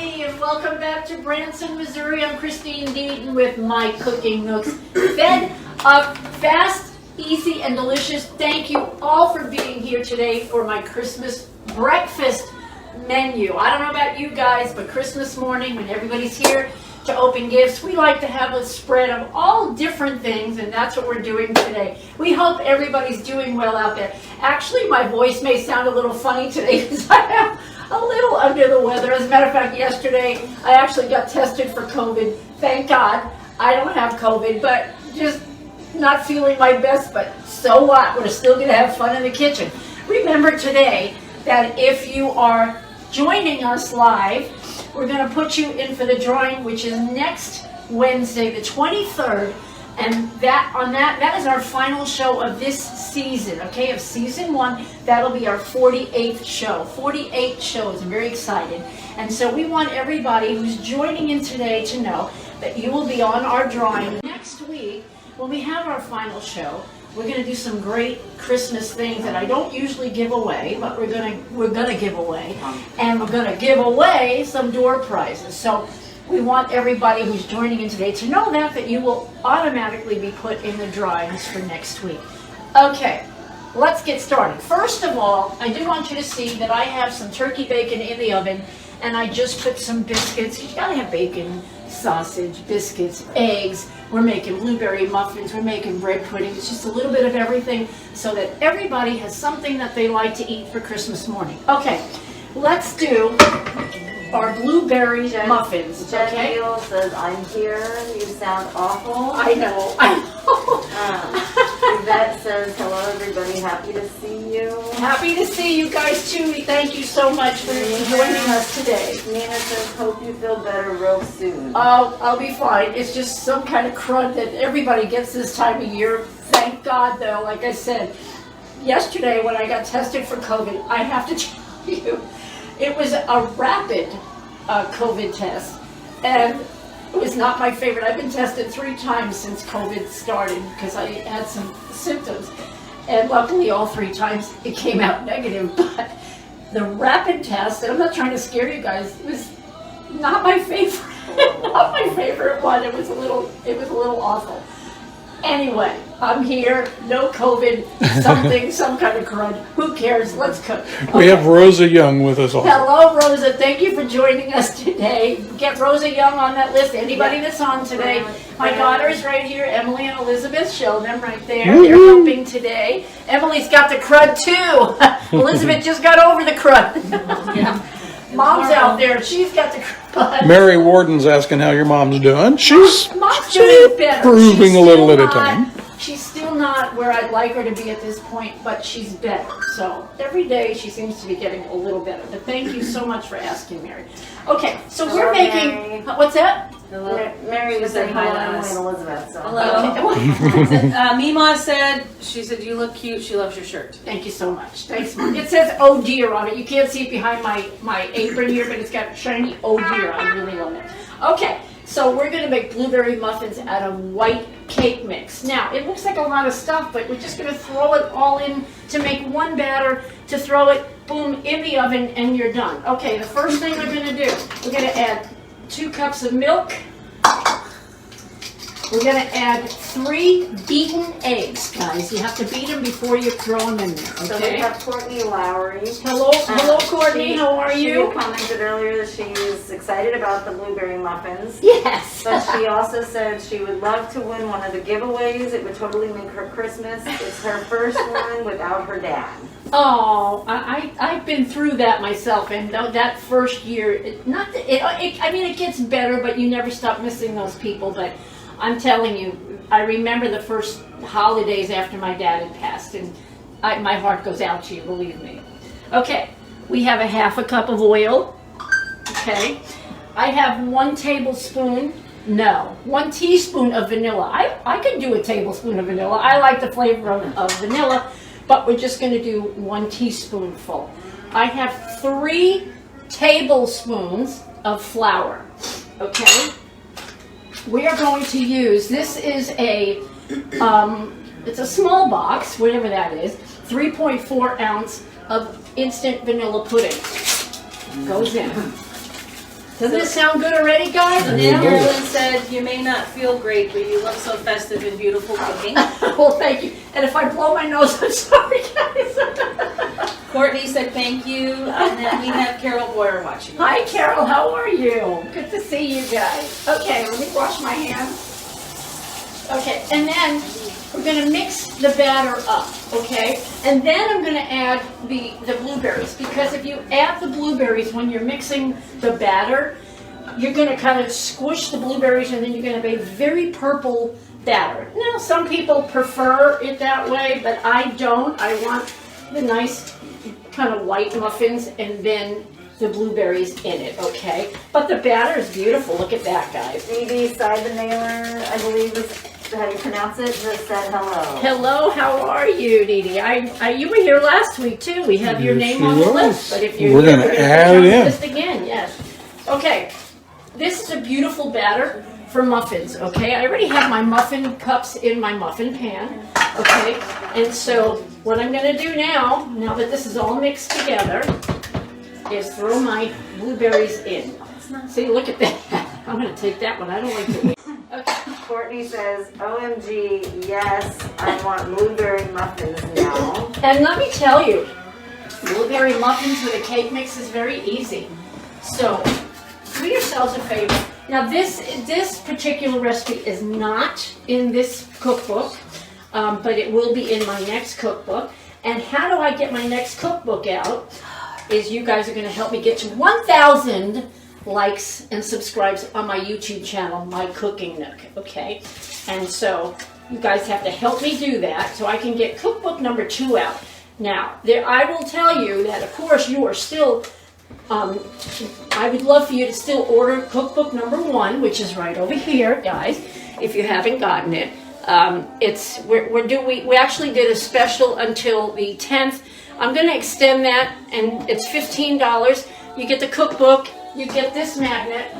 Howdy, and welcome back to Branson, Missouri. I'm Christine Deaton with my cooking nooks. Fed up, fast, easy, and delicious. Thank you all for being here today for my Christmas breakfast menu. I don't know about you guys, but Christmas morning when everybody's here to open gifts, we like to have a spread of all different things, and that's what we're doing today. We hope everybody's doing well out there. Actually, my voice may sound a little funny today because I am a little under the weather. As a matter of fact, yesterday I actually got tested for COVID. Thank God I don't have COVID, but just not feeling my best, but so what? We're still going to have fun in the kitchen. Remember today that if you are joining us live, we're going to put you in for the drawing, which is next Wednesday, the 23rd, and that is our final show of this season, okay, of season 1. That'll be our 48th show. 48 shows. I'm very excited. And so we want everybody who's joining in today to know that you will be on our drawing next week when we have our final show. We're going to do some great Christmas things that I don't usually give away, but we're going to give away, and we're going to give away some door prizes. So we want everybody who's joining in today to know that you will automatically be put in the drawings for next week. Okay, let's get started. First of all, I do want you to see that I have some turkey bacon in the oven, and I just put some biscuits. You gotta have bacon, sausage, biscuits, eggs. We're making blueberry muffins. We're making bread pudding. It's just a little bit of everything so that everybody has something that they like to eat for Christmas morning. Okay, let's do our blueberry muffins. Jen Okay? Neal says, I'm here. You sound awful. I know. Yvette says, hello everybody. Happy to see you. Happy to see you guys too. Thank you so much for joining us today. Nina says, hope you feel better real soon. I'll be fine. It's just some kind of crud that everybody gets this time of year. Thank God, though, like I said, yesterday when I got tested for COVID, I have to tell you, it was a rapid COVID test, and it was not my favorite. I've been tested 3 times since COVID started because I had some symptoms, and luckily all 3 times it came out negative. But the rapid test, and I'm not trying to scare you guys, it was not my favorite. Not my favorite one. It was a little awful. Anyway, I'm here. No COVID. Some kind of crud. Who cares? Let's cook. Okay. We have Rosa Young with us also. Hello, Rosa. Thank you for joining us today. Get Rosa Young on that list. Anybody that's on today. My daughter's right here, Emily and Elizabeth. Show them right there. They're helping today. Emily's got the crud too. Elizabeth just got over the crud. Yeah. Mom's out there. She's got the crud. Mary Warden's asking how your mom's doing. She's Mom's doing better. improving a little at a time. She's still not where I'd like her to be at this point, but she's better. So every day she seems to be getting a little better. But thank you so much for asking, Mary. Okay, so we're making, Mary. What's that? Mary was saying hi to Emily and Elizabeth. So. Hello. Okay. Mima said, she said, you look cute. She loves your shirt. Thank you so much. Thanks, Mom. It says "Oh dear" on it. You can't see it behind my apron here, but it's got shiny "Oh dear." I really love it. Okay, so we're going to make blueberry muffins out of white cake mix. Now, it looks like a lot of stuff, but we're just going to throw it all in to make one batter, to throw it, boom, in the oven, and you're done. Okay, the first thing we're going to do, we're going to add 2 cups of milk. We're going to add 3 beaten eggs, guys. You have to beat them before you throw them in there, okay? So we have Courtney Lowry. Hello, Courtney. How are you? She commented earlier that she's excited about the blueberry muffins. Yes. But she also said she would love to win one of the giveaways. It would totally make her Christmas. It's her first one without her dad. Oh, I've been through that myself, and that first year, it gets better, but you never stop missing those people. But I'm telling you, I remember the first holidays after my dad had passed, and my heart goes out to you, believe me. Okay, we have a 1/2 cup of oil. Okay, I have 1 teaspoon of vanilla. I could do a tablespoon of vanilla. I like the flavor of vanilla, but we're just going to do 1 teaspoonful. I have 3 tablespoons of flour. Okay. We are going to use, this is it's a small box, whatever that is, 3.4 ounce of instant vanilla pudding. Goes in. Doesn't it sound good already, guys? And then Carolyn said, you may not feel great, but you look so festive and beautiful cooking. Well, thank you. And if I blow my nose, I'm sorry, guys. Courtney said thank you. And then we have Carol Boyer watching. Hi, Carol. How are you? Good to see you guys. Okay, let me wash my hands. Okay, and then we're going to mix the batter up, okay? And then I'm going to add the blueberries, because if you add the blueberries when you're mixing the batter, you're going to kind of squish the blueberries and then you're going to have a very purple batter. Now, some people prefer it that way, but I don't. I want the nice kind of white muffins and then the blueberries in it, okay? But the batter is beautiful. Look at that, guys. Dee Side the Mailer, I believe is how you pronounce it, just said hello. Hello, how are you, Dee Dee? You were here last week too. We have your Yes, name on the you list, was. but if you're We're here, gonna we're gonna add put you on it the in. list again. Yes. Okay. This is a beautiful batter for muffins. Okay. I already have my muffin cups in my muffin pan. Okay. And so what I'm going to do now that this is all mixed together, is throw my blueberries in. See, look at that. I'm going to take that one. I don't like the. Okay. Courtney says, OMG, yes, I want blueberry muffins now. And let me tell you, blueberry muffins with a cake mix is very easy. So do yourselves a favor. Now this particular recipe is not in this cookbook, but it will be in my next cookbook. And how do I get my next cookbook out? Is you guys are going to help me get to 1,000 likes and subscribes on my YouTube channel, My Cooking Nook, okay? And so you guys have to help me do that so I can get cookbook number 2 out. Now, I will tell you that, of course, you are still, I would love for you to still order cookbook number 1, which is right over here, guys, if you haven't gotten it. We actually did a special until the 10th. I'm going to extend that, and it's $15. You get the cookbook. You get this magnet,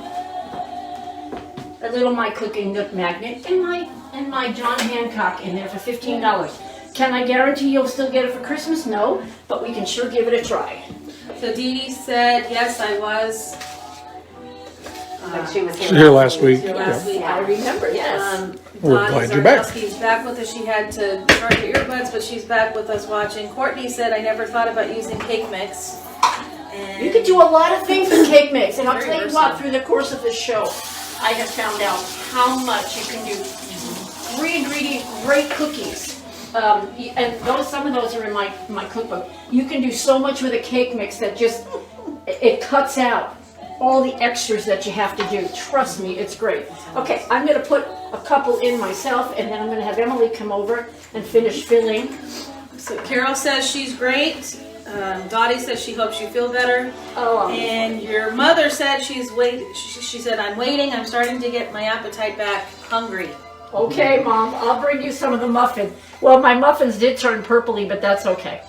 a little My Cooking Nook magnet, and my John Hancock in there for $15. Can I guarantee you'll still get it for Christmas? No, but we can sure give it a try. So Dee Dee said, yes, I was. Like she was Here last week. Here last week. I remember, yes. We're Bonnie glad you're back. Zarnowski's back with us. She had to charge her earbuds, but she's back with us watching. Courtney said, I never thought about using cake mix. And You could do a lot of things with cake mix, and I'll Very tell you versatile. what, through the course of the show, I have found out how much you can do 3-ingredient great cookies. And some of those are in my cookbook. You can do so much with a cake mix that just, it cuts out all the extras that you have to do. Trust me, it's great. Okay, I'm going to put a couple in myself, and then I'm going to have Emily come over and finish filling. So Carol says she's great. Dottie says she hopes you feel better. Oh, And your mother said she's wait. She said, I'm waiting. I'm starting to get my appetite back. Hungry. okay, Mom, I'll bring you some of the muffins. Well, my muffins did turn purpley, but that's okay.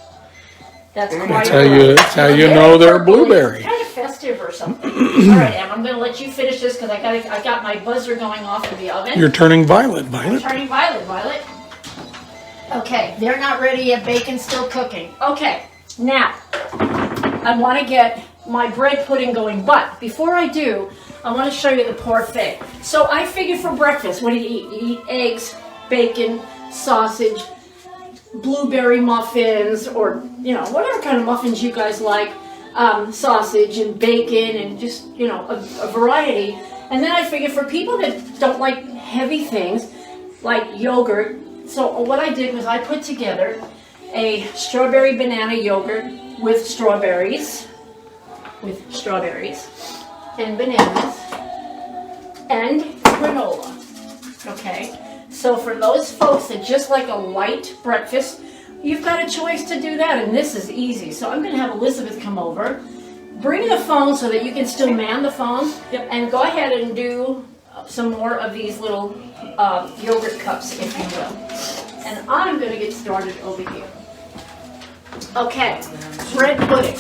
That's quite That's all right. that's how you know they're blueberry. Kind of festive or something. All right, Em, I'm going to let you finish this because I got my buzzer going off in the oven. You're turning violet, I'm Violet. turning violet. Okay, they're not ready yet. Bacon's still cooking. Okay, now I want to get my bread pudding going, but before I do, I want to show you the parfait. So I figured for breakfast, what do you eat? You eat eggs, bacon, sausage, blueberry muffins, or whatever kind of muffins you guys like, sausage and bacon and just a variety. And then I figured for people that don't like heavy things like yogurt, so what I did was I put together a strawberry banana yogurt with strawberries and bananas and granola. Okay, so for those folks that just like a light breakfast, you've got a choice to do that, and this is easy. So I'm going to have Elizabeth come over, bring the phone so that you can still man the phone, and go ahead and do some more of these little yogurt cups, if you will. And I'm going to get started over here. Okay, bread pudding,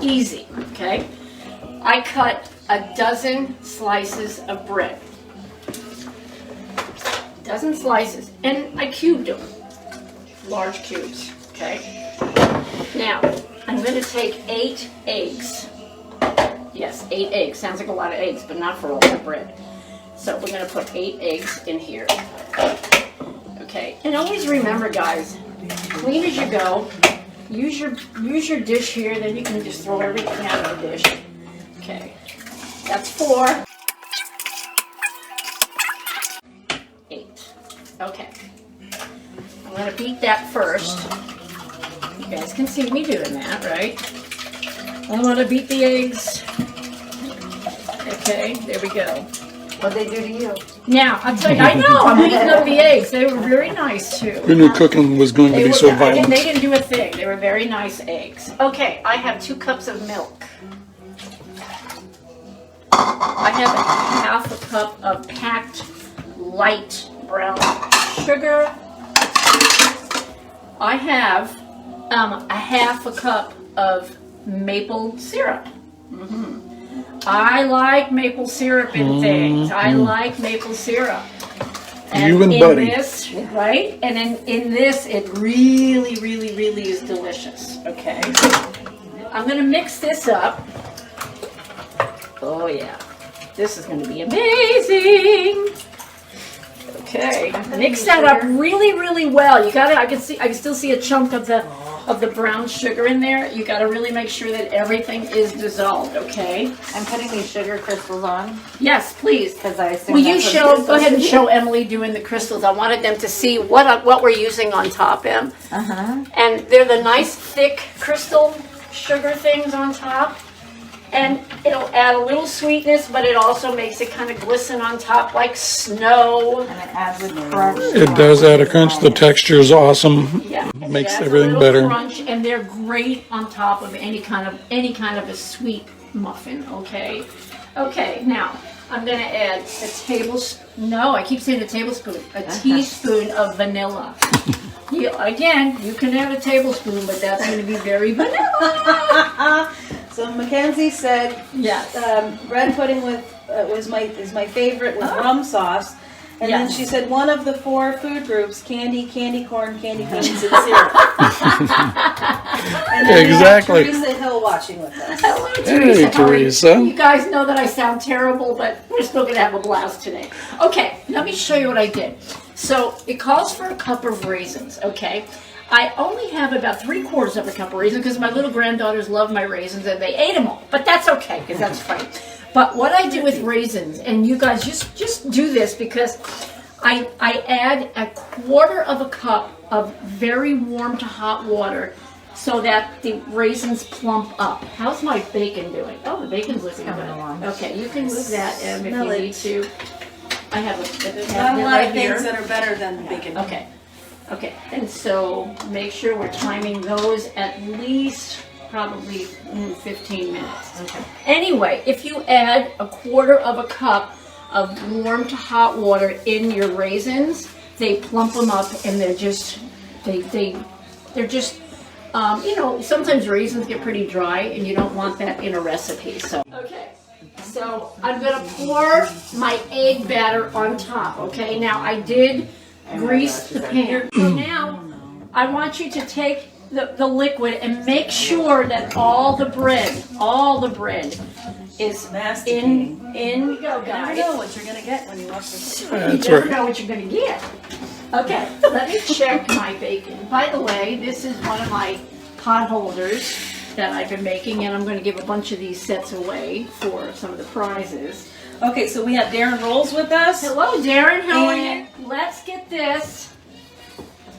easy, okay? I cut a dozen slices of bread. Dozen slices, and I cubed them, large cubes, okay? Now, I'm going to take 8 eggs. Yes, 8 eggs. Sounds like a lot of eggs, but not for all that bread. So we're gonna put 8 eggs in here. Okay, and always remember, guys, clean as you go. Use your dish here, then you can just throw everything out of the dish. Okay, that's 4. 8. Okay. I'm gonna beat that first. You guys can see me doing that, right? I'm gonna beat the eggs. Okay, there we go. What'd they do to you? Now, I'll tell you, I know, I'm beating up the eggs. They were very nice too. Who knew cooking was going to be so violent? They didn't do a thing. They were very nice eggs. Okay, I have 2 cups of milk. I have a 1/2 cup of packed light brown sugar. I have a 1/2 cup of maple syrup. I like maple syrup in things. I like maple syrup. You and in Buddy. This, right? And in this, it really, really, really is delicious. Okay. I'm going to mix this up. Oh, yeah. This is going to be amazing. Okay. Mix that up really, really well. You got to, I can still see a chunk of the brown sugar in there. You got to really make sure that everything is dissolved, okay? I'm putting these sugar crystals on Yes, please. because I assume Will you that's what go ahead and show Emily doing the crystals? I wanted them to see what we're using on top, Em. And they're the nice thick crystal sugar things on top. And it'll add a little sweetness, but it also makes it kind of glisten on top like snow. And it adds a crunch. It does add a crunch. The texture is awesome. Yeah, Makes it adds everything a little better. Crunch, and they're great on top of any kind of a sweet muffin. Okay. Okay. Now I'm gonna add a tablespoon. No, I keep saying a tablespoon. A teaspoon of vanilla. Again, you can add a tablespoon, but that's going to be very vanilla. So Mackenzie said, Yes. bread pudding with is my favorite with rum sauce. And then Yes. she said one of the 4 food groups: candy, candy corn, candy beans, and syrup. And then Exactly. we have Teresa Hill watching with us. Hello, Hey, Teresa. How are you? Teresa. You guys know that I sound terrible, but we're still going to have a blast today. Okay, let me show you what I did. So it calls for a cup of raisins, okay? I only have about 3/4 of a cup of raisins because my little granddaughters love my raisins and they ate them all. But that's okay because that's funny. But what I do with raisins, and you guys just do this because I add 1/4 of a cup of very warm to hot water so that the raisins plump up. How's my bacon doing? Oh, the bacon's looking good. Okay, you can move that if you need to. I have There's a not a lot right of here. things that are better than bacon. Okay. Okay. And so make sure we're timing those at least probably 15 minutes. Okay. Anyway, if you add 1/4 of a cup of warm to hot water in your raisins, they plump them up and they're just you know, sometimes raisins get pretty dry and you don't want that in a recipe. So okay. So I'm gonna pour my egg batter on top, okay? Now I did grease the pan. So now I want you to take the liquid and make sure that all the bread is Masticating. in we go, You never guys. know what you're gonna get when you watch this. You That's never right. know what you're gonna get. Okay, let me check my bacon. By the way, this is one of my pot holders that I've been making, and I'm going to give a bunch of these sets away for some of the prizes. Okay, so we have Darren Rolls with us. Hello, Darren. How are you? And- Let's get this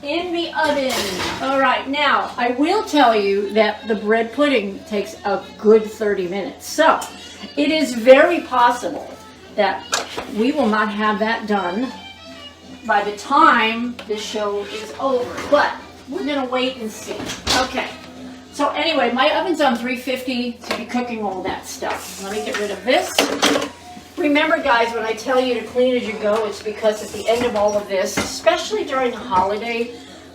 in the oven. All right, now I will tell you that the bread pudding takes a good 30 minutes. So it is very possible that we will not have that done by the time the show is over. But we're going to wait and see. Okay. So anyway, my oven's on 350 to be cooking all that stuff. Let me get rid of this. Remember, guys, when I tell you to clean as you go, it's because at the end of all of this, especially during the holiday,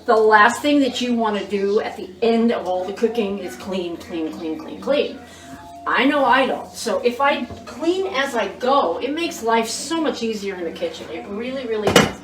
the last thing that you want to do at the end of all the cooking is clean, clean, clean, clean, clean. I know I don't. So if I clean as I go, it makes life so much easier in the kitchen. It really, really does.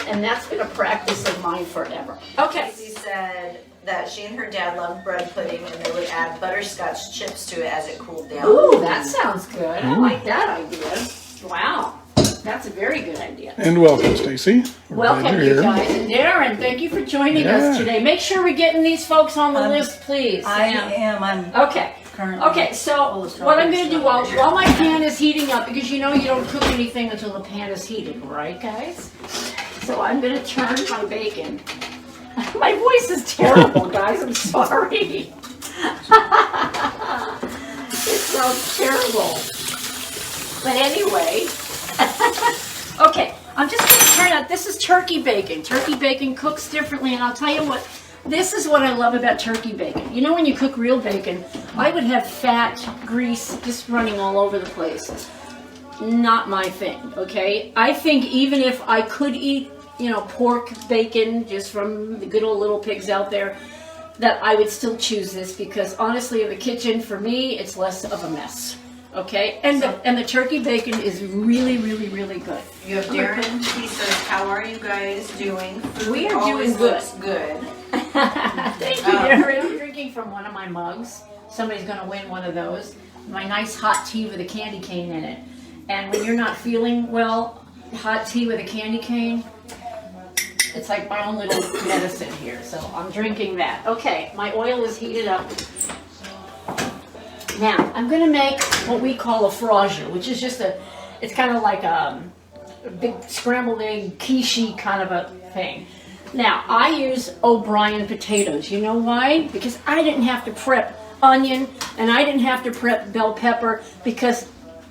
And that's been a practice of mine forever. Okay. She said that she and her dad loved bread pudding, and they would add butterscotch chips to it as it cooled down. Ooh, that sounds good. I like that idea. Wow, that's a very good idea. And welcome, Stacy. We're glad Welcome, you're you here. guys. And Darren, thank you for joining us Yeah. today. Make sure we're getting these folks on the list, please. I am. I'm Okay. currently. Okay, so what I'm going to do while my pan is heating up, because you know you don't cook anything until the pan is heated, right, guys? So I'm going to turn my bacon. My voice is terrible, guys. I'm sorry. It sounds terrible. But anyway, okay, I'm just going to turn out. This is turkey bacon. Turkey bacon cooks differently, and I'll tell you what. This is what I love about turkey bacon. You know, when you cook real bacon, I would have fat, grease just running all over the place. Not my thing, okay? I think even if I could eat, you know, pork bacon just from the good old little pigs out there, that I would still choose this because honestly, in the kitchen, for me, it's less of a mess, okay? And the turkey bacon is really, really, really good. You have Darren. He says, "How are you guys doing? Food We are always doing good. looks good." Thank you, Darren. I'm drinking from one of my mugs. Somebody's going to win one of those. My nice hot tea with a candy cane in it. And when you're not feeling well, hot tea with a candy cane, it's like my own little medicine here. So I'm drinking that. Okay, my oil is heated up. Now, I'm going to make what we call a frosure, which is just it's kind of like a big scrambled egg quiche kind of a thing. Now, I use O'Brien potatoes. You know why? Because I didn't have to prep onion, and I didn't have to prep bell pepper, because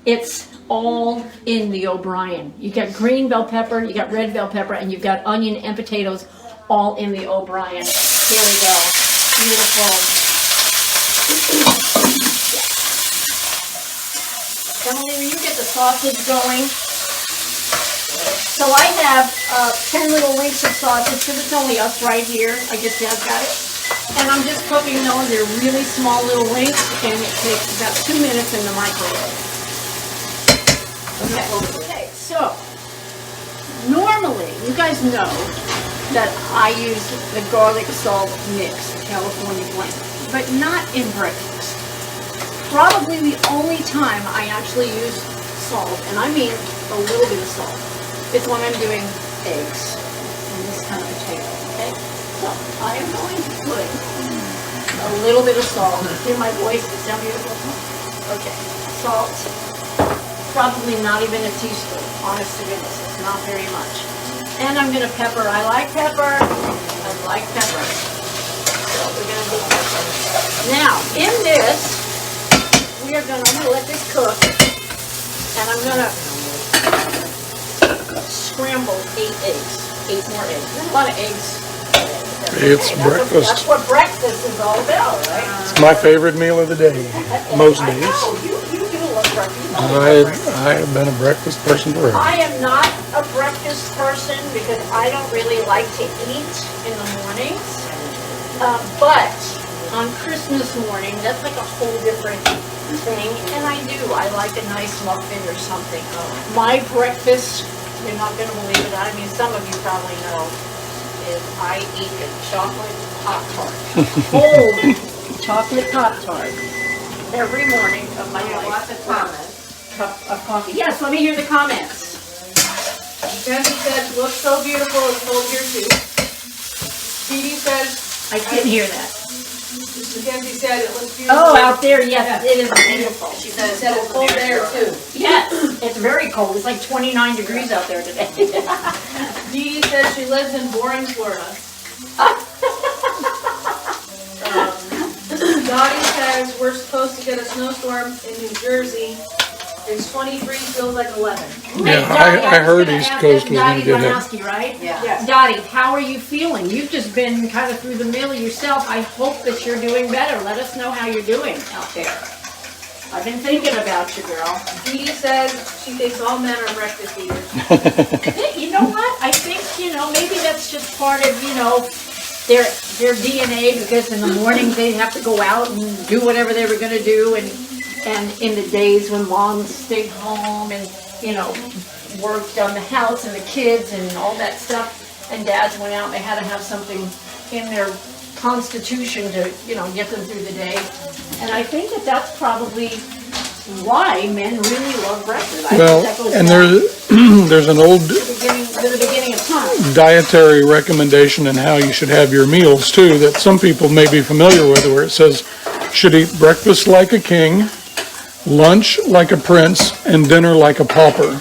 it's all in the O'Brien. You got green bell pepper, you got red bell pepper, and you've got onion and potatoes all in the O'Brien. Here we go. Beautiful. Emily, will you get the sausage going? So I have 10 little links of sausage, because it's only us right here. I guess Dad's got it. And I'm just cooking those. They're really small little links, and it takes about 2 minutes in the microwave. Okay, so normally, you guys know that I use the garlic salt mix, the California blend, but not in breakfast. Probably the only time I actually use salt, and I mean a little bit of salt, is when I'm doing eggs and this kind of potato, okay? So I am going to put a little bit of salt. Hear my voice? It's sound beautiful? Okay, salt. Probably not even a teaspoon, honest to goodness. It's not very much. And I'm going to pepper. I like pepper. I like pepper. So we're going to do pepper. Now, in this, I'm going to let this cook. And I'm going to scramble 8 eggs. 8 more eggs. There's a lot of eggs. It's breakfast. That's what breakfast is all about, right? It's my favorite meal of the day, most I days. know, you do love breakfast. I have been a breakfast person forever. I am not a breakfast person because I don't really like to eat in the mornings. But on Christmas morning, that's like a whole different thing. And I do. I like a nice muffin or something. My breakfast, you're not going to believe it. I mean, some of you probably know, is I eat a chocolate Pop-Tart. Cold chocolate Pop-Tart every morning of my life. Lots of comments. Cup of coffee. Yes, let me hear the comments. Jesse said, looks so beautiful, it's cold here too. Dee says, I didn't hear that. Mackenzie said it looks beautiful. Oh, out there, yes, it is beautiful. She says Said it's cold there too. Yes, it's very cold. It's like 29 degrees out there today. Dee says she lives in Boring, Florida. Dottie says we're supposed to get a snowstorm in New Jersey. It's 23, feels like 11. Yeah, I heard East Coast was going to get it. Dottie, right? Yeah. Yes. Dottie, how are you feeling? You've just been kind of through the mill yourself. I hope that you're doing better. Let us know how you're doing out there. I've been thinking about you, girl. Dee says she thinks all men are breakfast eaters. You know what? I think, maybe that's just part of, their DNA, because in the mornings they have to go out and do whatever they were going to do, and in the days when moms stayed home and, worked on the house and the kids and all that stuff, and dads went out and they had to have something in their constitution to, get them through the day. And I think that that's probably why men really love breakfast. I Well, think that goes and back there's an old to the beginning of time. dietary recommendation in how you should have your meals too, that some people may be familiar with, where it says, should eat breakfast like a king, lunch like a prince, and dinner like a pauper.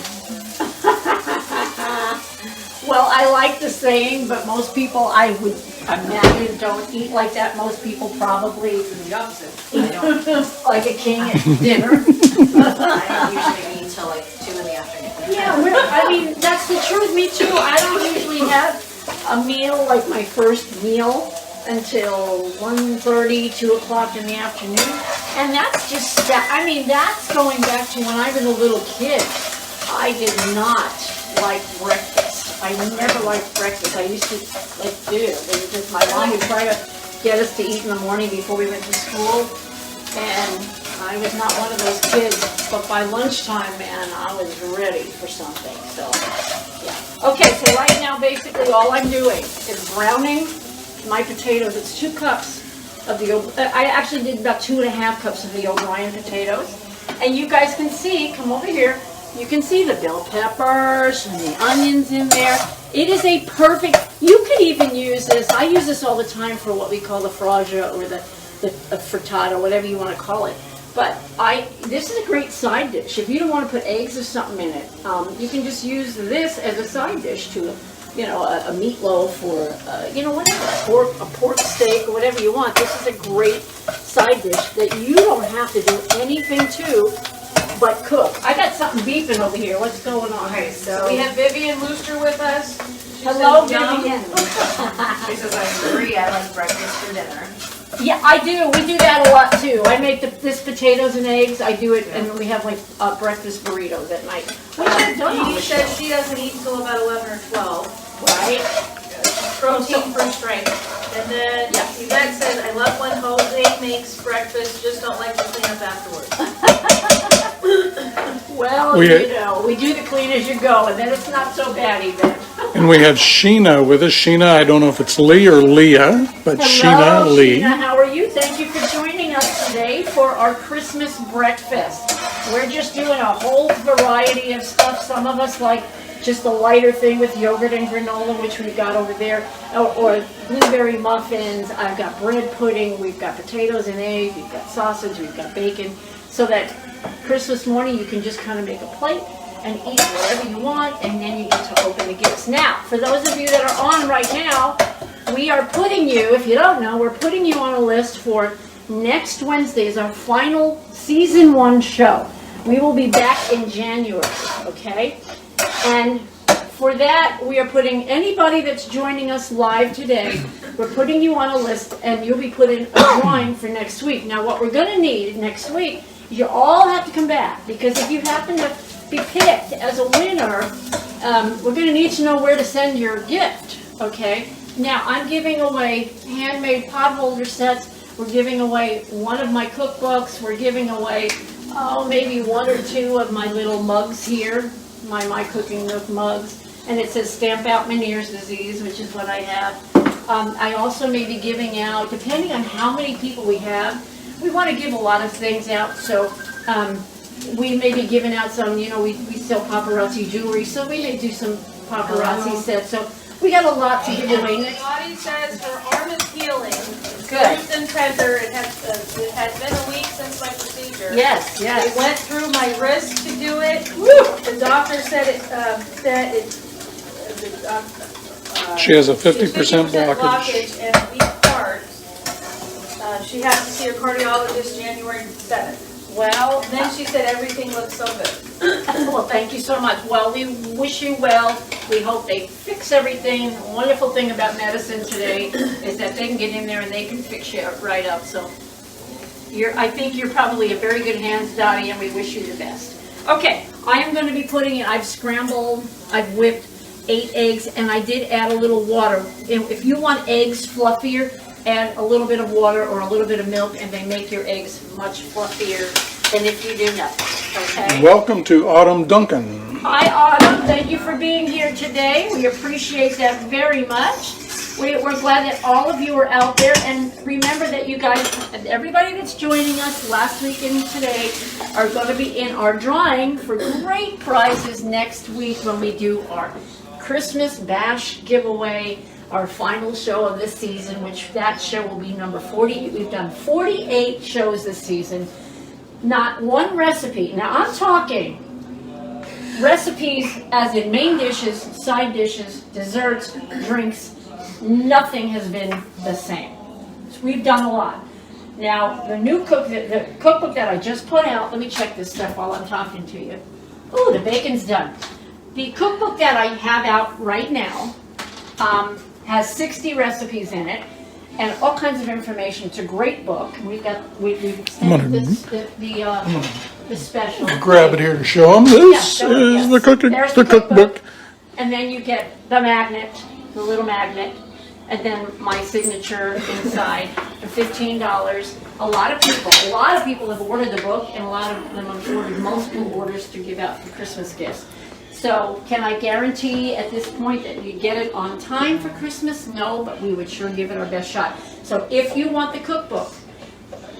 Well, I like the saying, but most people, I would imagine, don't eat like that. Most people probably The opposite. eat like a king at dinner. I don't usually eat till like 2 in the afternoon. Yeah, that's the truth. Me too. I don't usually have a meal, like my first meal, until 1:30, 2 o'clock in the afternoon. And that's just, that's going back to when I was a little kid. I did not like breakfast. I never liked breakfast. I used to, because my mom would try to get us to eat in the morning before we went to school. And I was not one of those kids, but by lunchtime, man, I was ready for something, so, yeah. Okay, so right now, basically, all I'm doing is browning my potatoes. It's 2 cups of I actually did about 2.5 cups of the O'Brien potatoes. And you guys can see, come over here, you can see the bell peppers and the onions in there. It is a perfect, you could even use this, I use this all the time for what we call the fraggia or the frittata, whatever you want to call it. But this is a great side dish. If you don't want to put eggs or something in it, you can just use this as a side dish to, a meatloaf or, whatever, a pork steak or whatever you want. This is a great side dish that you don't have to do anything to but cook. I got something beeping over here. What's going on? Okay, so we have Vivian Wooster with us. She Hello, says, "Yum." Vivian. She says, I agree, I like breakfast for dinner. Yeah, I do. We do that a lot too. I make this potatoes and eggs. I do it, and we have like breakfast burritos at night. We should have done on She the said show, she doesn't eat until about 11 or 12. right? Protein for strength. And then Yvette says, I love when Jose makes breakfast, just don't like to clean up afterwards. Well, We we do the clean as you go, and then it's not so bad even. And we have Sheena with us. Sheena, I don't know if it's Lee or Leah, but Sheena Hello, Lee. Sheena, how are you? Thank you for joining us today for our Christmas breakfast. We're just doing a whole variety of stuff. Some of us like just a lighter thing with yogurt and granola, which we've got over there, or blueberry muffins. I've got bread pudding. We've got potatoes and eggs. We've got sausage. We've got bacon. So that Christmas morning you can just kind of make a plate and eat whatever you want, and then you get to open the gifts. Now, for those of you that are on right now, we are putting you, if you don't know, we're putting you on a list for next Wednesday is our final season 1 show. We will be back in January, okay? And for that, we are putting anybody that's joining us live today, we're putting you on a list, and you'll be put in a drawing for next week. Now, what we're gonna need next week, you all have to come back, because if you happen to be picked as a winner, we're going to need to know where to send your gift, okay? Now, I'm giving away handmade pot holder sets. We're giving away one of my cookbooks. We're giving away, maybe 1 or 2 of my little mugs here, my Cooking Nook mugs. And it says Stamp Out Meniere's Disease, which is what I have. I also may be giving out, depending on how many people we have, we want to give a lot of things out, so we may be giving out some, we sell paparazzi jewelry, so we may do some paparazzi sets. So we got a lot to give away. Lottie says her arm is healing. Good. Bruised and tender. It has been a week since my procedure. Yes, They yes. went through my wrist to do it. Woo! The doctor said She has a 50% 50% blockage. and a weak heart. She has to see her cardiologist January 7th. Well, Then she said everything looks so good. well, thank you so much. Well, we wish you well. We hope they fix everything. The wonderful thing about medicine today is that they can get in there and they can fix you right up. So I think you're probably in very good hands, Dottie, and we wish you the best. Okay, I am going to be putting in, I've whipped 8 eggs, and I did add a little water. If you want eggs fluffier, add a little bit of water or a little bit of milk, and they make your eggs much fluffier than if you do nothing, okay? Welcome to Autumn Duncan. Hi, Autumn. Thank you for being here today. We appreciate that very much. We're glad that all of you are out there, and remember that you guys, everybody that's joining us last week and today, are going to be in our drawing for great prizes next week when we do our Christmas Bash giveaway, our final show of this season, which that show will be number 40. We've done 48 shows this season. Not one recipe. Now I'm talking recipes as in main dishes, side dishes, desserts, drinks. Nothing has been the same. We've done a lot. Now the new the cookbook that I just put out, let me check this stuff while I'm talking to you. Ooh, the bacon's done. The cookbook that I have out right now has 60 recipes in it and all kinds of information. It's a great book. We've extended the special. Grab it here to show them. This is the cookbook. And then you get the magnet, the little magnet, and then my signature inside for $15. A lot of people have ordered the book, and a lot of them have ordered multiple orders to give out for Christmas gifts. So can I guarantee at this point that you get it on time for Christmas? No, but we would sure give it our best shot. So if you want the cookbook,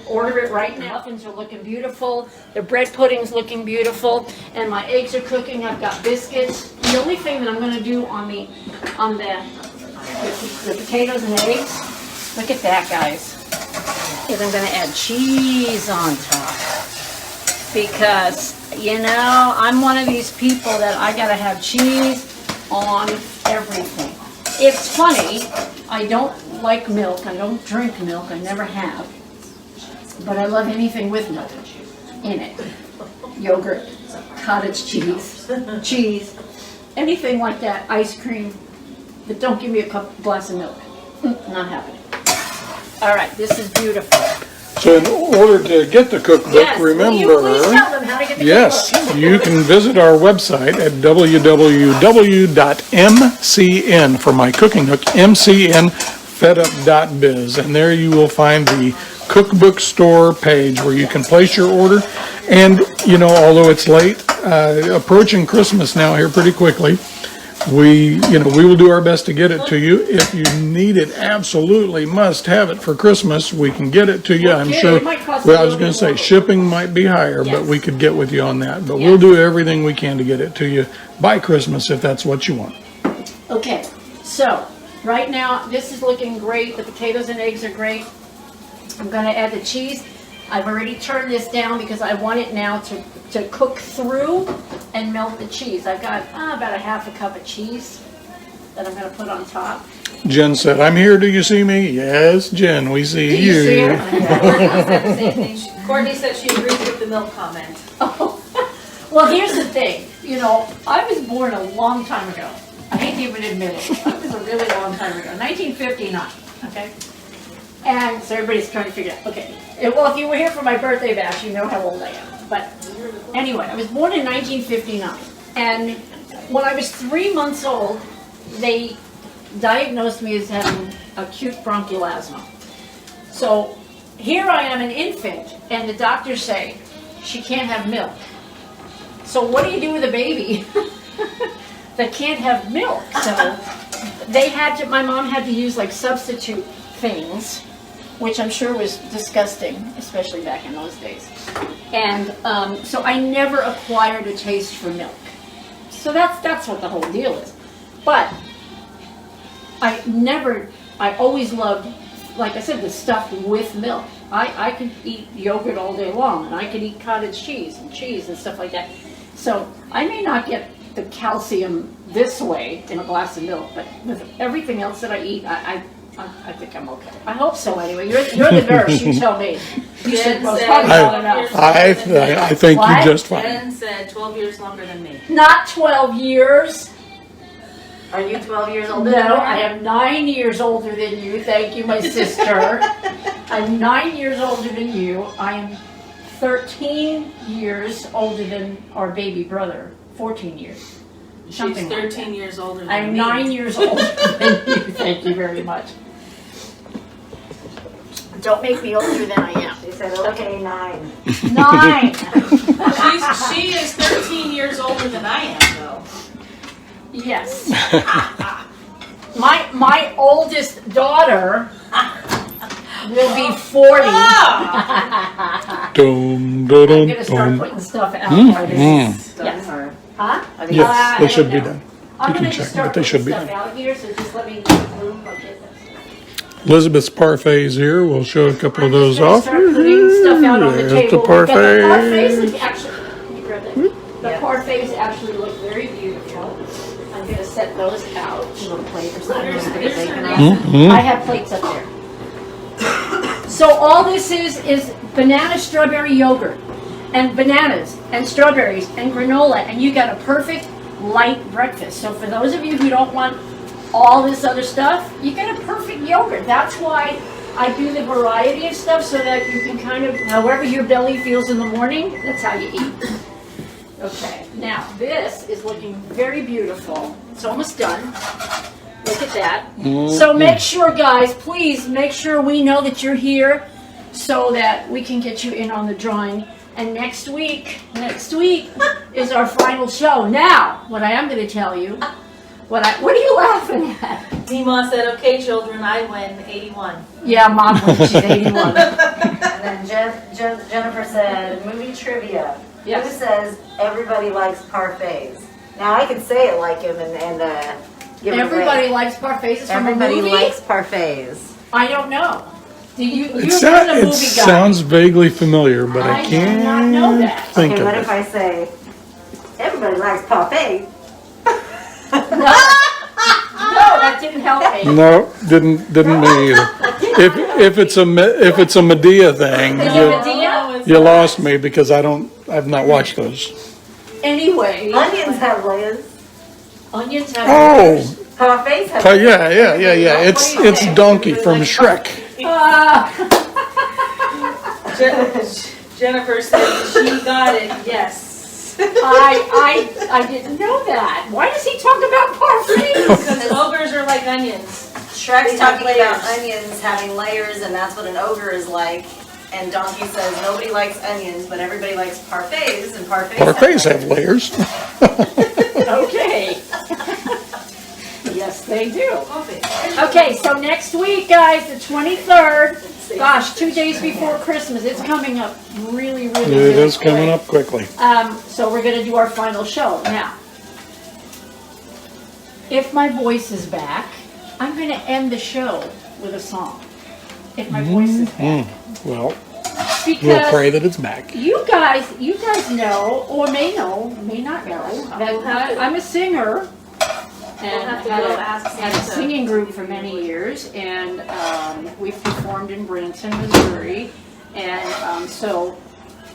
order it right now. Muffins are looking beautiful. The bread pudding's looking beautiful, and my eggs are cooking. I've got biscuits. The only thing that I'm going to do on the potatoes and eggs, look at that, guys, is I'm going to add cheese on top. Because, you know, I'm one of these people that I gotta have cheese on everything. It's funny, I don't like milk, I don't drink milk, I never have. But I love anything with milk in it. Yogurt, cottage cheese, anything like that, ice cream. But don't give me a glass of milk. Not happening. All right, this is beautiful. So in order to get the cookbook, remember, will you please tell them how to get the cookbook? you can visit our website at www.mcn, for my cooking nook, mcnfedup.biz, and there you will find the cookbook store page where you can place your order. And, you know, although it's late, approaching Christmas now here pretty quickly, we will do our best to get it to you. If you need it, absolutely must have it for Christmas, we can get it to you. I'm sure, well, I was going to say, shipping might be higher, but we could get with you on that. But we'll do everything we can to get it to you by Christmas if that's what you want. Okay, so right now, this is looking great. The potatoes and eggs are great. I'm going to add the cheese. I've already turned this down because I want it now to cook through and melt the cheese. I've got about a half a cup of cheese that I'm going to put on top. Jen said, "I'm here, do you see me?" Yes, Jen, we see Do you see her? Courtney said the same thing. Courtney said she agrees with the milk comment. Oh. Well, here's the thing. You know, I was born a long time ago. I hate to even admit it. It was a really long time ago. 1959, okay? And so everybody's trying to figure out, okay. Well, if you were here for my birthday bash, you know how old I am. But anyway, I was born in 1959. And when I was 3 months old, they diagnosed me as having acute bronchial asthma. So here I am, an infant, and the doctors say, she can't have milk. So what do you do with a baby that can't have milk? So my mom had to use like substitute things, which I'm sure was disgusting, especially back in those days. And so I never acquired a taste for milk. So that's what the whole deal is. But I always loved, like I said, the stuff with milk. I could eat yogurt all day long, and I could eat cottage cheese and stuff like that. So I may not get the calcium this way in a glass of milk, but with everything else that I eat, I think I'm okay. I hope so anyway. You're the nurse, you tell me. You said, well, it's probably not enough. I think What? you're just fine. Jen said 12 years longer than me. Not 12 years. Are you 12 years older than No, her? I am 9 years older than you. Thank you, my sister. I'm 9 years older than you. I am 13 years older than our baby brother. 14 years. She's Something like 13 that. years older than I'm me. 9 years older than you. Thank you very much. Don't make me older than I am. She said, okay, 9. 9. She is 13 years older than I am, though. Yes. My oldest daughter will be 40. Dum, I'm dum, gonna start dum. putting stuff out. Mm. Yes. Or- Huh? I think Yes, I they don't should be know. done. I'm You can gonna check, just start but they putting should be stuff done. out here, so just let me make room. I'll get this. Elizabeth's parfaits here. We'll show a couple of those I'm off. just gonna start putting stuff out on the There's table. the But parfait. the parfaits look actually, let me grab that. The Yes. parfaits actually look very beautiful. I'm gonna set those out. little plate or something. There's- with there's bacon some- on it. Mhm. I have plates up there. So all this is banana strawberry yogurt and bananas and strawberries and granola, and you got a perfect light breakfast. So for those of you who don't want all this other stuff, you get a perfect yogurt. That's why I do the variety of stuff, so that you can kind of, however your belly feels in the morning, that's how you eat. Okay, now this is looking very beautiful. It's almost done. Look at that. So make sure, guys, please make sure we know that you're here so that we can get you in on the drawing. And next week is our final show. Now, what I am going to tell you, what are you laughing at? Dima said, okay, children, I win 81. Yeah, Mom wins. She's 81. And then Jennifer said, movie trivia. Yes. Who says everybody likes parfaits? Now I could say it like him and give it Everybody away. likes parfaits. It's from a Everybody movie? likes parfaits. I don't know. Do you? It, You've sou- been a it movie guy. sounds vaguely familiar, but I I did not know can't that. think Okay, of what it. if I say everybody likes parfaits? No, that didn't help me. No, didn't me either. If it's a Medea thing, Is it you, Medea? you lost me because I've not watched those. Anyway, Onions have layers. onions have. Oh, Parfaits have yeah. It's Donkey from Shrek. Jennifer said, she got it, yes. I didn't know that. Why does he talk about parfaits? Because ogres are like onions. Shrek's They have talking about layers. onions having layers, and that's what an ogre is like. And Donkey says nobody likes onions, but everybody likes parfaits, and Parfaits have layers. Okay. Yes, they do. Okay, so next week, guys, the 23rd. Gosh, 2 days before Christmas. It's coming up really, really, It really is coming quick. up quickly. So we're gonna do our final show. Now, if my voice is back, I'm gonna end the show with a song. If my voice is back. Well, we'll Because pray that it's back. you guys know, or may not know, that I'm a singer. And We'll have to had go a, ask had a Santa. singing group for many years, and we've performed in Branson, Missouri, and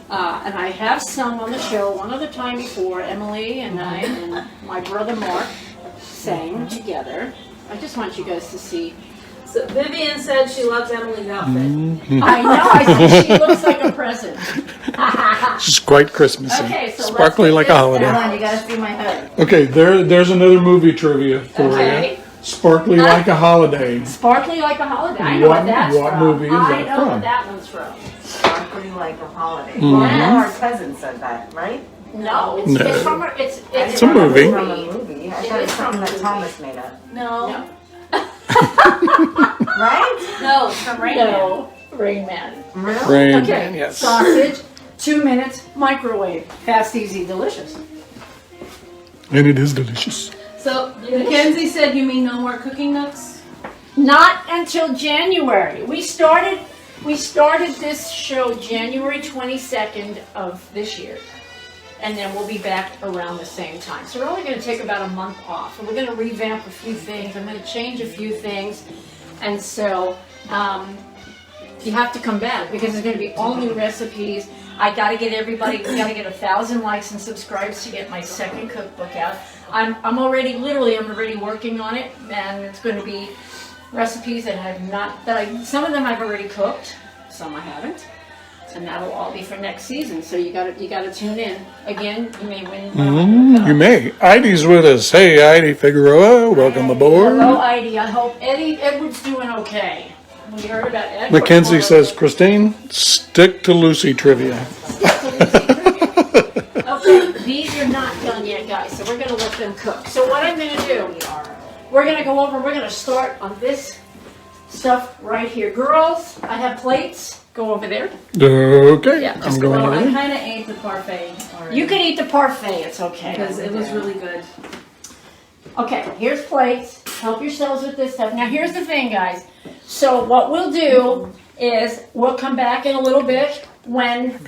and I have sung on the show one other time before. Emily and I and my brother Mark sang together. I just want you guys to see. So Vivian said she loves Emily's outfit. I know. I think she looks like a present. It's quite Christmassy. Okay, so let's Sparkly get like a this holiday. down. Come on, you gotta see my hood. Okay, there's another movie trivia for Okay. you. Sparkly like a holiday. Sparkly like a holiday. I know what that's What from. movie is I that know from? what that one's from. Sparkling like a holiday. Mhm. Well, I know our cousin said that, right? No, it's No. it's from a, it's It's a movie. It's from a movie. I It thought is it's from something a that movie. Thomas made up. No. Right? No, it's from Rain Man. No, Rain Man. Really? Rain Okay, Man, yes. sausage, 2 minutes, microwave. Fast, easy, delicious. And it is delicious. So Mackenzie said you mean no more cooking nooks? Not until January. We started this show January 22nd of this year. And then we'll be back around the same time. So we're only going to take about a month off. And we're going to revamp a few things. I'm going to change a few things. And so you have to come back because there's going to be all new recipes. I got to get everybody, we got to get 1,000 likes and subscribes to get my second cookbook out. I'm already working on it. And it's going to be recipes that some of them I've already cooked, some I haven't. And that'll all be for next season. So you gotta tune in. Again, you may win. You may. Heidi's with us. Hey, Heidi Figueroa, welcome aboard. Hello, Heidi. I hope Edward's doing okay. We heard about Ed. Mackenzie says, Christine, stick to Lucy trivia. Okay, these are not done yet, guys. So we're gonna let them cook. So what I'm gonna do we're gonna go over, we're gonna start on this stuff right here. Girls, I have plates. Go over there. Okay, Yeah, I'm just going go over I there. kind of ate the parfait already. You can eat the parfait, it's okay. Because it was really good. Okay, here's plates. Help yourselves with this stuff. Now here's the thing, guys. So what we'll do is we'll come back in a little bit when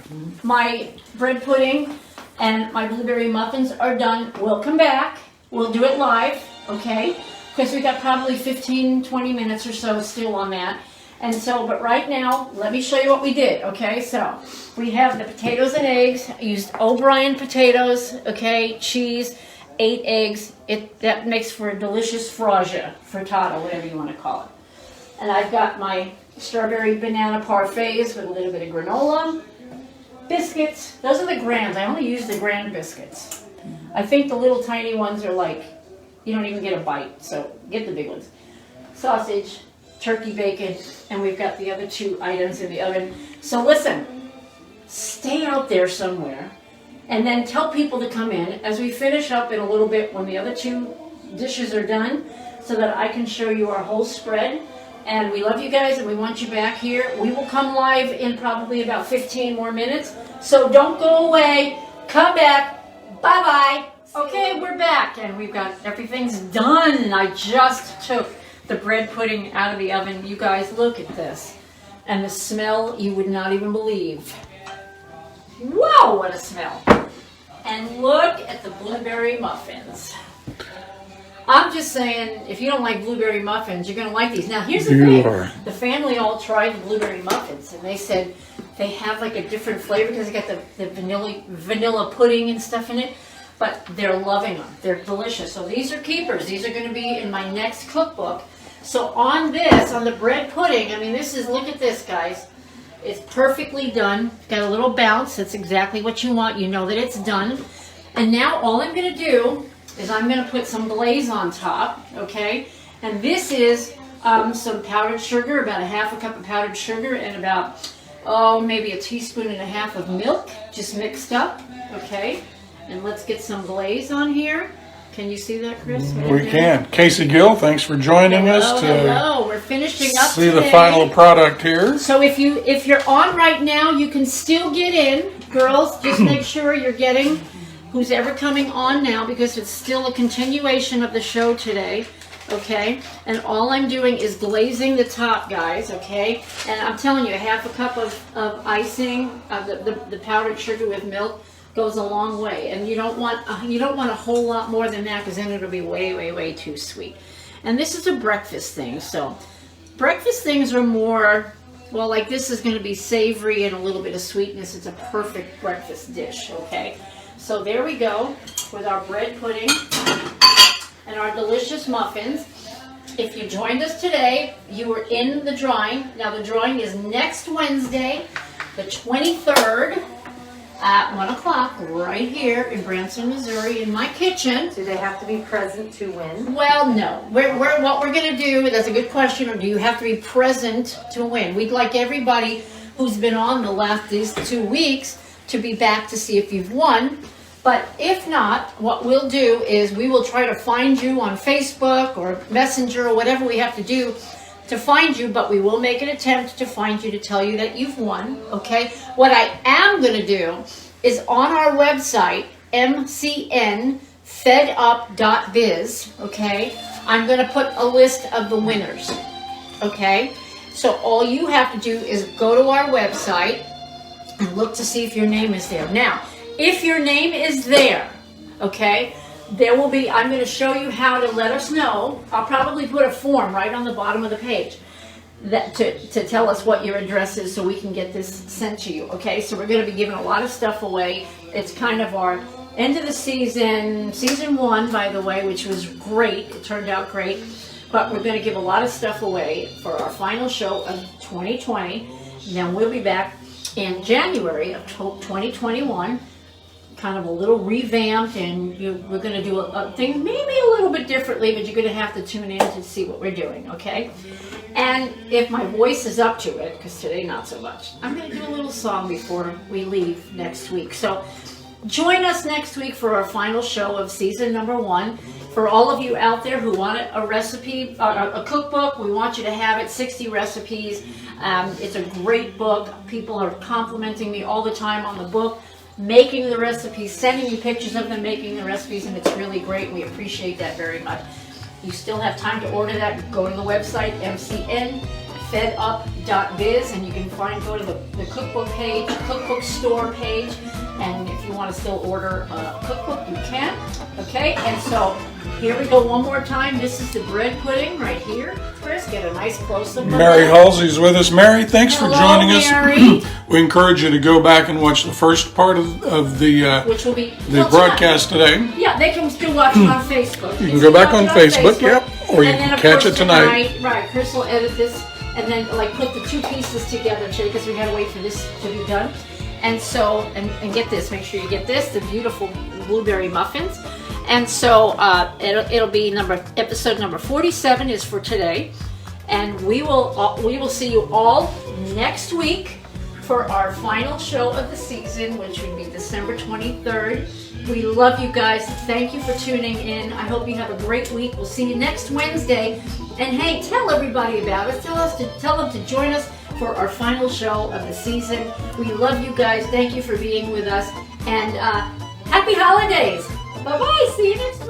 my bread pudding and my blueberry muffins are done. We'll come back. We'll do it live, okay? Because we got probably 15, 20 minutes or so still on that. And so, but right now, let me show you what we did, okay? So, we have the potatoes and eggs. I used O'Brien potatoes, okay? Cheese, 8 eggs. That makes for a delicious frittata, whatever you want to call it. And I've got my strawberry banana parfaits with a little bit of granola. Biscuits, those are the grands. I only use the grand biscuits. I think the little tiny ones are like, you don't even get a bite, so get the big ones. Sausage, turkey bacon, and we've got the other 2 items in the oven. So listen, stay out there somewhere and then tell people to come in as we finish up in a little bit when the other 2 dishes are done so that I can show you our whole spread. And we love you guys and we want you back here. We will come live in probably about 15 more minutes. So don't go away. Come back. Bye-bye. Okay, we're back and we've got everything's done. I just took the bread pudding out of the oven. You guys, look at this. And the smell, you would not even believe. Whoa, what a smell. And look at the blueberry muffins. I'm just saying, if you don't like blueberry muffins, you're going to like these. Now, here's the thing. The family all tried the blueberry muffins, and they said they have like a different flavor because they got the vanilla pudding and stuff in it. But they're loving them. They're delicious. So these are keepers. These are going to be in my next cookbook. So on this, on the bread pudding, I mean, this is, look at this, guys. It's perfectly done. Got a little bounce. That's exactly what you want. You know that it's done. And now all I'm going to do is I'm going to put some glaze on top, okay? And this is some powdered sugar, about a half a cup of powdered sugar, and about, maybe a teaspoon and a half of milk, just mixed up, okay? And let's get some glaze on here. Can you see that, Chris? We can. Casey Gill, thanks for joining us to Hello. We're finishing up see today. the final product here. So if you're on right now, you can still get in. Girls, just make sure you're getting who's ever coming on now because it's still a continuation of the show today, okay? And all I'm doing is glazing the top, guys, okay? And I'm telling you, a half a cup of icing, the powdered sugar with milk goes a long way. And you don't want a whole lot more than that because then it'll be way, way, way too sweet. And this is a breakfast thing, so breakfast things are more, well, like this is going to be savory and a little bit of sweetness. It's a perfect breakfast dish, okay? So there we go with our bread pudding and our delicious muffins. If you joined us today, you were in the drawing. Now the drawing is next Wednesday, the 23rd at 1 o'clock right here in Branson, Missouri in my kitchen. Do they have to be present to win? Well, no. What we're going to do, that's a good question, or do you have to be present to win? We'd like everybody who's been on these 2 weeks to be back to see if you've won. But if not, what we'll do is we will try to find you on Facebook or Messenger or whatever we have to do to find you, but we will make an attempt to find you to tell you that you've won, okay? What I am going to do is on our website, MCN, fedup.biz, okay? I'm going to put a list of the winners, okay? So all you have to do is go to our website and look to see if your name is there. Now, if your name is there, okay, there will be, I'm going to show you how to let us know. I'll probably put a form right on the bottom of the page that to tell us what your address is so we can get this sent to you, okay? So we're going to be giving a lot of stuff away. It's kind of our end of the season 1, by the way, which was great. It turned out great. But we're going to give a lot of stuff away for our final show of 2020. Then we'll be back in January of 2021, kind of a little revamped, and we're going to do a thing maybe a little bit differently, but you're going to have to tune in to see what we're doing, okay? And if my voice is up to it, because today not so much, I'm going to do a little song before we leave next week. So join us next week for our final show of season number 1. For all of you out there who want a recipe, a cookbook, we want you to have it, 60 recipes. It's a great book. People are complimenting me all the time on the book, making the recipes, sending me pictures of them making the recipes, and it's really great. We appreciate that very much. You still have time to order that. Go to the website, MCN. fedup.biz, and you can go to the cookbook page, cookbook store page, and if you want to still order a cookbook, you can. Okay, and so here we go one more time. This is the bread pudding right here. Chris, get a nice close-up. Mary Halsey's with us. Mary, thanks for Hello, joining Mary. us. We encourage you to go back and watch the first part of the Which will be broadcast today. Yeah, they can still watch it on Facebook. You can go back on Facebook, yep, or you And then, can of catch course, it tonight. Right, Chris will edit this and then like put the 2 pieces together too, because we had to wait for this to be done. And so, and get this, make sure you get this, the beautiful blueberry muffins. And so it'll be episode number 47 is for today, and we will see you all next week for our final show of the season, which would be December 23rd. We love you guys. Thank you for tuning in. I hope you have a great week. We'll see you next Wednesday. And hey, tell everybody about us. Tell them to join us for our final show of the season. We love you guys. Thank you for being with us. And happy holidays. Bye-bye. See you next